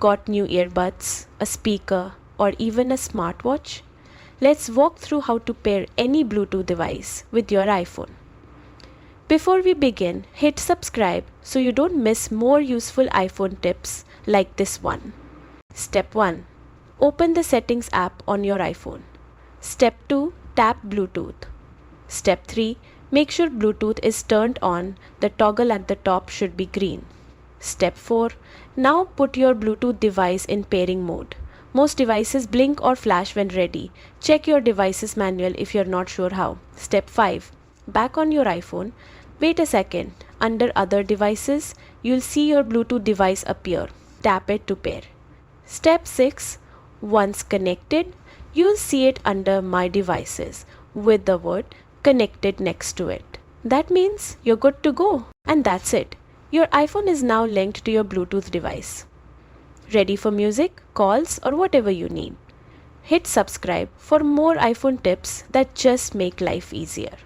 Got new earbuds, a speaker, or even a smartwatch? Let's walk through how to pair any Bluetooth device with your iPhone. Before we begin, hit subscribe so you don't miss more useful iPhone tips like this one. Step 1. Open the Settings app on your iPhone. Step 2. Tap Bluetooth. Step 3. Make sure Bluetooth is turned on. The toggle at the top should be green. Step 4. Now put your Bluetooth device in pairing mode. Most devices blink or flash when ready. Check your device's manual if you're not sure how. Step 5. Back on your iPhone. Wait a second. Under Other Devices, you'll see your Bluetooth device appear. Tap it to pair. Step 6. Once connected, you'll see it under My Devices with the word Connected next to it. That means you're good to go. And that's it. Your iPhone is now linked to your Bluetooth device. Ready for music, calls, or whatever you need. Hit subscribe for more iPhone tips that just make life easier.